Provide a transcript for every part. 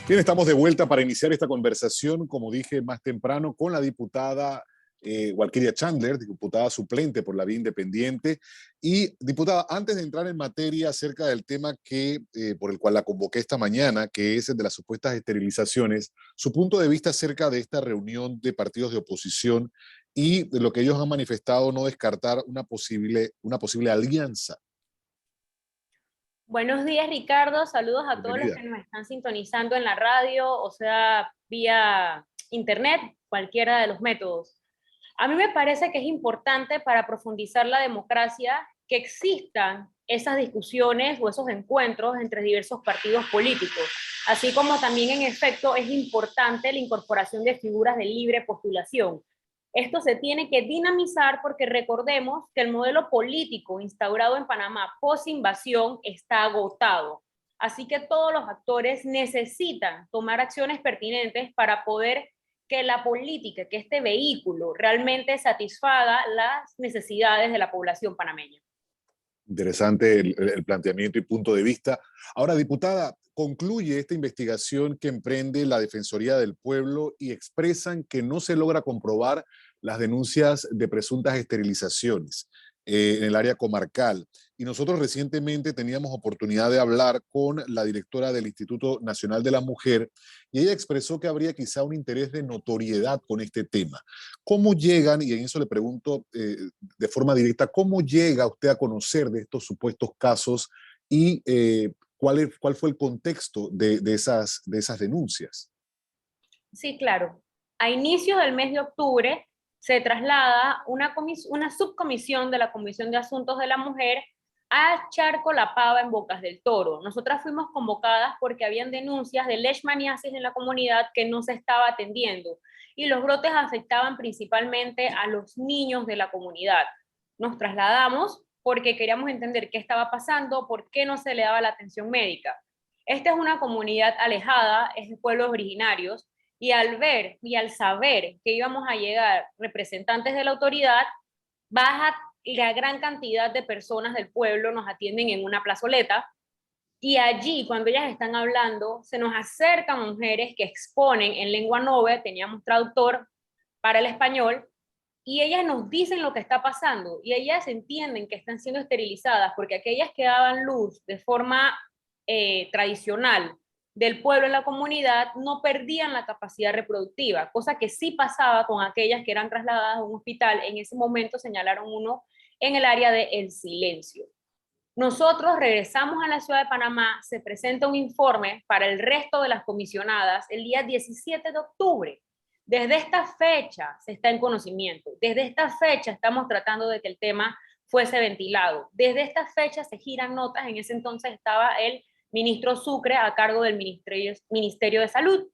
Bien, estamos de vuelta para iniciar esta conversación, como dije más temprano, con la diputada Walkiria Chandler, diputada suplente por la vía independiente. Y, diputada, antes de entrar en materia acerca del tema por el cual la convoqué esta mañana, que es el de las supuestas esterilizaciones, su punto de vista acerca de esta reunión de partidos de oposición y de lo que ellos han manifestado, no descartar una posible alianza. Buenos días, Ricardo. Saludos a todos los Bienvenida. que nos están sintonizando en la radio, o sea, vía internet, cualquiera de los métodos. A mí me parece que es importante para profundizar la democracia que existan esas discusiones o esos encuentros entre diversos partidos políticos, así como también en efecto es importante la incorporación de figuras de libre postulación. Esto se tiene que dinamizar porque recordemos que el modelo político instaurado en Panamá post-invasión está agotado. Así que todos los actores necesitan tomar acciones pertinentes para poder que la política, que este vehículo realmente satisfaga las necesidades de la población panameña. Interesante el planteamiento y punto de vista. Ahora, diputada, concluye esta investigación que emprende la Defensoría del Pueblo y expresan que no se logra comprobar las denuncias de presuntas esterilizaciones en el área comarcal. Y nosotros recientemente teníamos oportunidad de hablar con la directora del Instituto Nacional de la Mujer y ella expresó que habría quizá un interés de notoriedad con este tema. ¿Cómo llegan, y en eso le pregunto de forma directa, cómo llega usted a conocer de estos supuestos casos y cuál fue el contexto de esas denuncias? Sí, claro. A inicios del mes de octubre se traslada una subcomisión de la Comisión de Asuntos de la Mujer a Charco La Pava en Bocas del Toro. Nosotras fuimos convocadas porque habían denuncias de leishmaniasis en la comunidad que no se estaba atendiendo y los brotes afectaban principalmente a los niños de la comunidad. Nos trasladamos porque queríamos entender qué estaba pasando, por qué no se le daba la atención médica. Esta es una comunidad alejada, es de pueblos originarios, y al ver y al saber que íbamos a llegar representantes de la autoridad, baja la gran cantidad de personas del pueblo nos atienden en una plazoleta y allí cuando ellas están hablando se nos acercan mujeres que exponen en lengua nove, teníamos traductor para el español, y ellas nos dicen lo que está pasando y ellas entienden que están siendo esterilizadas porque aquellas que daban luz de forma tradicional del pueblo en la comunidad no perdían la capacidad reproductiva, cosa que sí pasaba con aquellas que eran trasladadas a un hospital. En ese momento señalaron uno en el área del silencio. Nosotros regresamos a la ciudad de Panamá, se presenta un informe para el resto de las comisionadas el día 17 de octubre. Desde esta fecha se está en conocimiento, desde esta fecha estamos tratando de que el tema fuese ventilado, desde esta fecha se giran notas, en ese entonces estaba el ministro Sucre a cargo del Ministerio de Salud.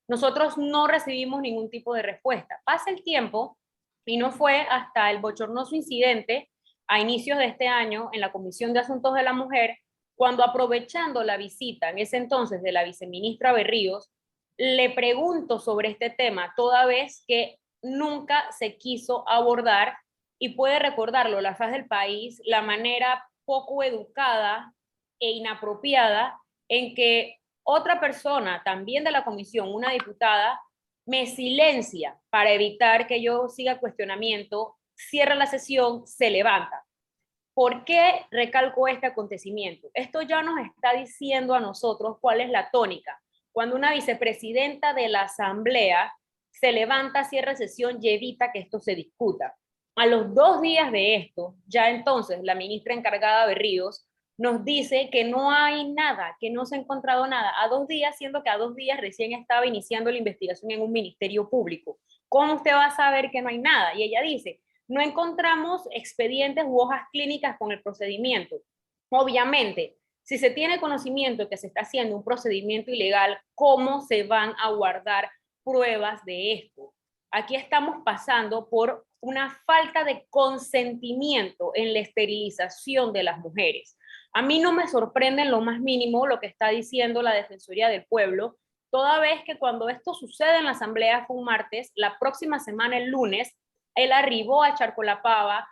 Nosotros no recibimos ningún tipo de respuesta. Pasa el tiempo y no fue hasta el bochornoso incidente a inicios de este año en la Comisión de Asuntos de la Mujer, cuando aprovechando la visita en ese entonces de la viceministra Berríos, le pregunto sobre este tema, toda vez que nunca se quiso abordar, y puede recordarlo la faz del país, la manera poco educada e inapropiada en que otra persona, también de la comisión, una diputada, me silencia para evitar que yo siga cuestionamiento, cierra la sesión, se levanta. ¿Por qué recalco este acontecimiento? Esto ya nos está diciendo a nosotros cuál es la tónica. Cuando una vicepresidenta de la Asamblea se levanta, cierra sesión y evita que esto se discuta. A los 2 días de esto, ya entonces la ministra encargada de Ríos nos dice que no hay nada, que no se ha encontrado nada. A 2 días, siendo que a 2 días recién estaba iniciando la investigación en un ministerio público. ¿Cómo usted va a saber que no hay nada? Y ella dice, no encontramos expedientes u hojas clínicas con el procedimiento. Obviamente, si se tiene conocimiento que se está haciendo un procedimiento ilegal, ¿cómo se van a guardar pruebas de esto? Aquí estamos pasando por una falta de consentimiento en la esterilización de las mujeres. A mí no me sorprende en lo más mínimo lo que está diciendo la Defensoría del Pueblo, toda vez que cuando esto sucede en la Asamblea fue un martes, la próxima semana, el lunes, él arribó a Charcolapava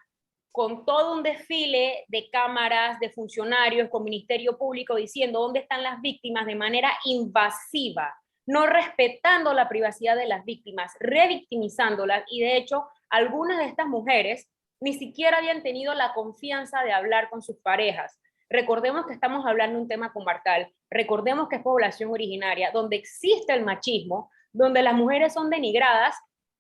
con todo un desfile de cámaras, de funcionarios, con Ministerio Público diciendo dónde están las víctimas de manera invasiva. no respetando la privacidad de las víctimas, revictimizándolas, y de hecho algunas de estas mujeres ni siquiera habían tenido la confianza de hablar con sus parejas. Recordemos que estamos hablando de un tema comarcal, recordemos que es población originaria, donde existe el machismo, donde las mujeres son denigradas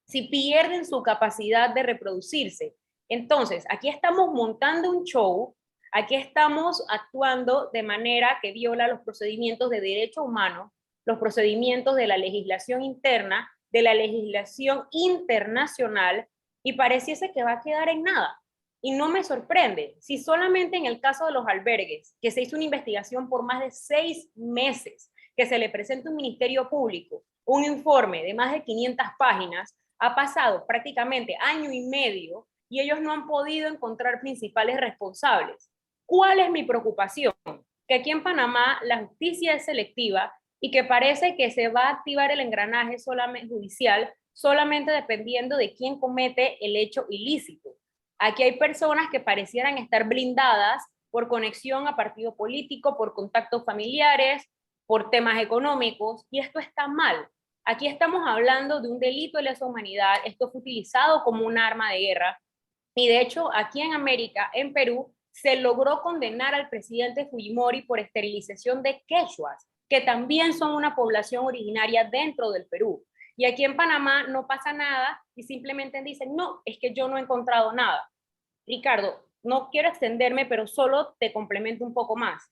si pierden su capacidad de reproducirse. Entonces, aquí estamos montando un show, aquí estamos actuando de manera que viola los procedimientos de derecho humano, los procedimientos de la legislación interna, de la legislación internacional, y pareciese que va a quedar en nada. Y no me sorprende, si solamente en el caso de los albergues, que se hizo una investigación por más de 6 meses, que se le presenta un ministerio público, un informe de más de 500 páginas, ha pasado prácticamente año y medio y ellos no han podido encontrar principales responsables. ¿Cuál es mi preocupación? Que aquí en Panamá la justicia es selectiva y que parece que se va a activar el engranaje solamente judicial solamente dependiendo de quién comete el hecho ilícito. Aquí hay personas que parecieran estar blindadas por conexión a partido político, por contactos familiares, por temas económicos, y esto está mal. Aquí estamos hablando de un delito de lesa humanidad, esto fue utilizado como un arma de guerra, y de hecho aquí en América, en Perú, se logró condenar al presidente Fujimori por esterilización de quechuas, que también son una población originaria dentro del Perú. Y aquí en Panamá no pasa nada y simplemente dicen, no, es que yo no he encontrado nada. Ricardo, no quiero extenderme, pero solo te complemento un poco más.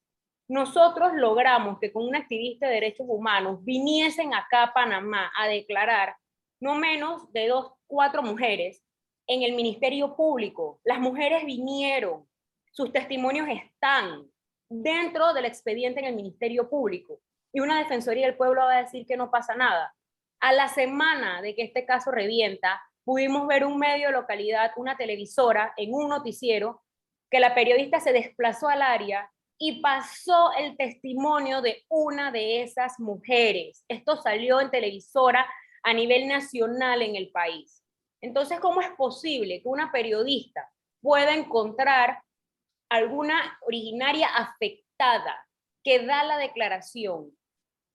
Nosotros logramos que con un activista de derechos humanos viniesen acá a Panamá a declarar no menos de 4 mujeres en el Ministerio Público. Las mujeres vinieron, sus testimonios están dentro del expediente en el Ministerio Público. Y una Defensoría del Pueblo va a decir que no pasa nada. A la semana de que este caso revienta, pudimos ver un medio de localidad, una televisora, en un noticiero, que la periodista se desplazó al área y pasó el testimonio de una de esas mujeres. Esto salió en televisora a nivel nacional en el país. Entonces, ¿cómo es posible que una periodista pueda encontrar alguna originaria afectada que da la declaración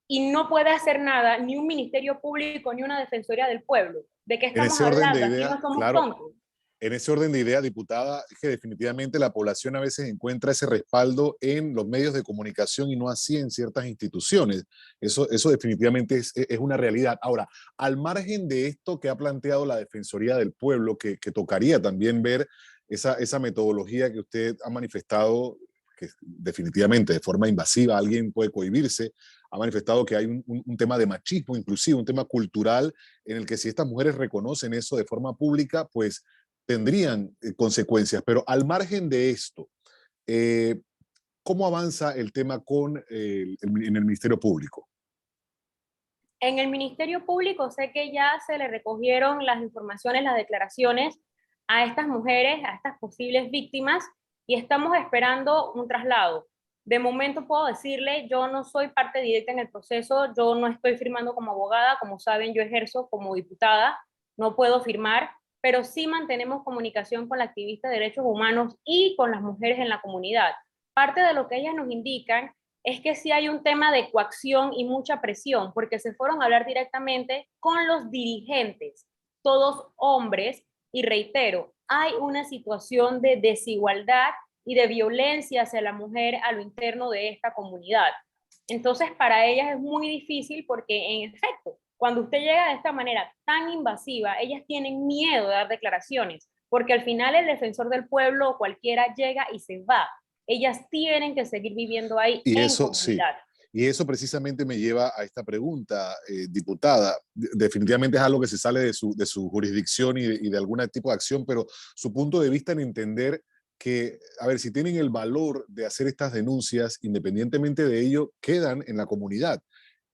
y no puede hacer nada ni un ministerio público ni una defensoría del pueblo? ¿De qué En estamos ese orden de hablando? Aquí idea, no somos claro, tontos. en ese orden de idea, diputada, es que definitivamente la población a veces encuentra ese respaldo en los medios de comunicación y no así en ciertas instituciones. Eso definitivamente es una realidad. Ahora, al margen de esto que ha planteado la Defensoría del Pueblo, que tocaría también ver esa metodología que usted ha manifestado, que definitivamente de forma invasiva alguien puede cohibirse, ha manifestado que hay un tema de machismo, inclusive un tema cultural, en el que si estas mujeres reconocen eso de forma pública, pues tendrían consecuencias. Pero al margen de esto, eh, ¿cómo avanza el tema en el Ministerio Público? En el Ministerio Público sé que ya se le recogieron las informaciones, las declaraciones a estas mujeres, a estas posibles víctimas, y estamos esperando un traslado. De momento puedo decirle, yo no soy parte directa en el proceso, yo no estoy firmando como abogada, como saben, yo ejerzo como diputada, no puedo firmar, pero sí mantenemos comunicación con la activista de derechos humanos y con las mujeres en la comunidad. Parte de lo que ellas nos indican es que sí hay un tema de coacción y mucha presión, porque se fueron a hablar directamente con los dirigentes, todos hombres, y reitero, hay una situación de desigualdad y de violencia hacia la mujer a lo interno de esta comunidad. Entonces, para ellas es muy difícil porque, en efecto, cuando usted llega de esta manera tan invasiva, ellas tienen miedo de dar declaraciones, porque al final el defensor del pueblo o cualquiera llega y se va. Ellas tienen que seguir viviendo ahí Y en eso, sí, comunidad. y eso precisamente me lleva a esta pregunta, diputada. Definitivamente es algo que se sale de su jurisdicción y de algún tipo de acción, pero su punto de vista en entender que, a ver, si tienen el valor de hacer estas denuncias, independientemente de ello, quedan en la comunidad.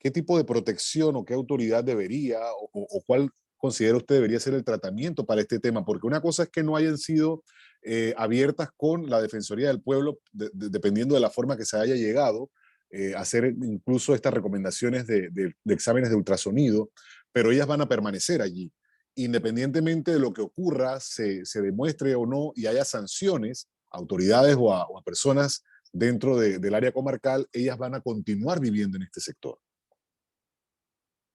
¿Qué tipo de protección o qué autoridad debería o cuál considera usted debería ser el tratamiento para este tema? Porque una cosa es que no hayan sido abiertas con la Defensoría del Pueblo, dependiendo de la forma que se haya llegado, hacer incluso estas recomendaciones de exámenes de ultrasonido, pero ellas van a permanecer allí. Independientemente de lo que ocurra, se demuestre o no y haya sanciones a autoridades o a personas dentro del área comarcal, ellas van a continuar viviendo en este sector.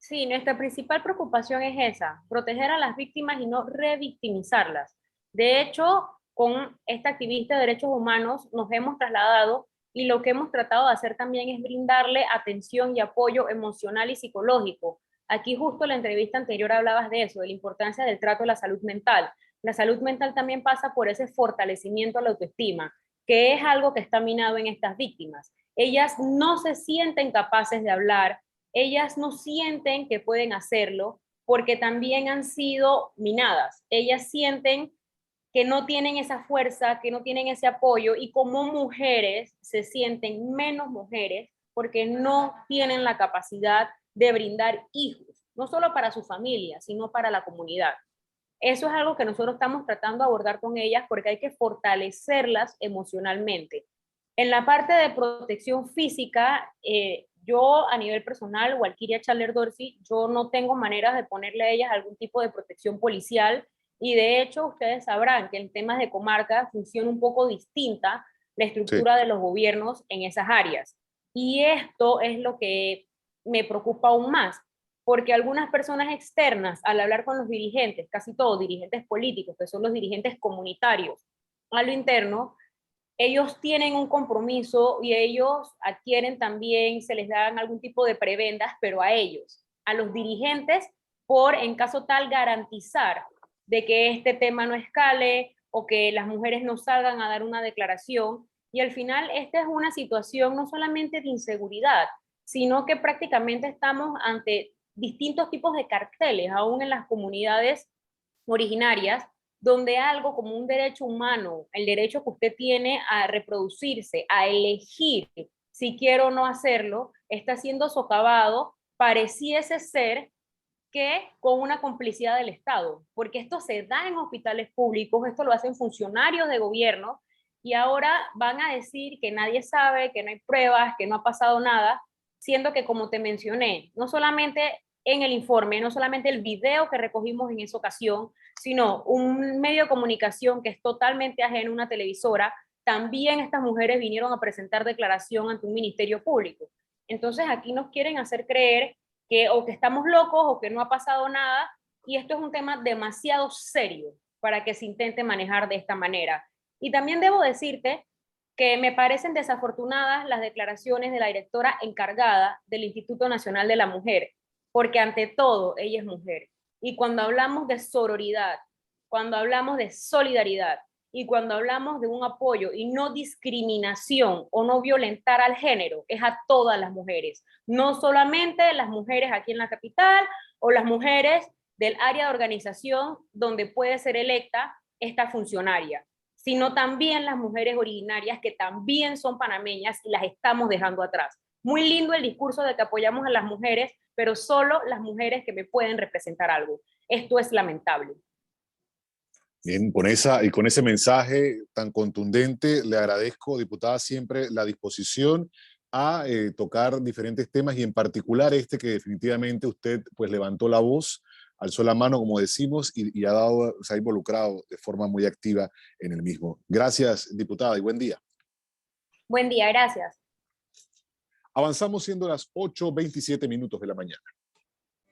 Sí, nuestra principal preocupación es esa, proteger a las víctimas y no revictimizarlas. De hecho, con esta activista de derechos humanos nos hemos trasladado y lo que hemos tratado de hacer también es brindarle atención y apoyo emocional y psicológico. Aquí justo en la entrevista anterior hablabas de eso, de la importancia del trato de la salud mental. La salud mental también pasa por ese fortalecimiento a la autoestima, que es algo que está minado en estas víctimas. Ellas no se sienten capaces de hablar, ellas no sienten que pueden hacerlo porque también han sido minadas. Ellas sienten que no tienen esa fuerza, que no tienen ese apoyo y como mujeres se sienten menos mujeres porque no tienen la capacidad de brindar hijos, no solo para su familia, sino para la comunidad. Eso es algo que nosotros estamos tratando de abordar con ellas porque hay que fortalecerlas emocionalmente. En la parte de protección física, yo a nivel personal, Walkiria Chandler Dorsey, yo no tengo maneras de ponerle a ellas algún tipo de protección policial y de hecho ustedes sabrán que en temas de comarca funciona un poco distinta la Sí. estructura de los gobiernos en esas áreas. Y esto es lo que me preocupa aún más, porque algunas personas externas, al hablar con los dirigentes, casi todos dirigentes políticos, que son los dirigentes comunitarios, a lo interno, ellos tienen un compromiso y ellos adquieren también, se les dan algún tipo de prebendas, pero a ellos, a los dirigentes, por en caso tal garantizar de que este tema no escale o que las mujeres no salgan a dar una declaración. Y al final, esta es una situación no solamente de inseguridad, sino que prácticamente estamos ante distintos tipos de carteles, aún en las comunidades originarias, donde algo como un derecho humano, el derecho que usted tiene a reproducirse, a elegir si quiere o no hacerlo, está siendo socavado, pareciese ser que con una complicidad del Estado, porque esto se da en hospitales públicos, esto lo hacen funcionarios de gobierno, y ahora van a decir que nadie sabe, que no hay pruebas, que no ha pasado nada, siendo que, como te mencioné, no solamente en el informe, no solamente el video que recogimos en esa ocasión, sino un medio de comunicación que es totalmente ajeno a una televisora, también estas mujeres vinieron a presentar declaración ante un ministerio público. Entonces aquí nos quieren hacer creer que o que estamos locos o que no ha pasado nada, y esto es un tema demasiado serio para que se intente manejar de esta manera. Y también debo decirte que me parecen desafortunadas las declaraciones de la directora encargada del Instituto Nacional de la Mujer, porque ante todo ella es mujer. Y cuando hablamos de sororidad, cuando hablamos de solidaridad y cuando hablamos de un apoyo y no discriminación o no violentar al género, es a todas las mujeres, no solamente las mujeres aquí en la capital o las mujeres del área de organización donde puede ser electa esta funcionaria, sino también las mujeres originarias que también son panameñas y las estamos dejando atrás. Muy lindo el discurso de que apoyamos a las mujeres, pero solo las mujeres que me pueden representar algo. Esto es lamentable. Bien, con ese mensaje tan contundente, le agradezco, diputada, siempre la disposición a tocar diferentes temas y en particular este que definitivamente usted pues levantó la voz, alzó la mano, como decimos, y ha dado, se ha involucrado de forma muy activa en el mismo. Gracias, diputada, y buen día. Buen día, gracias. Avanzamos siendo las 8:27 minutos de la mañana.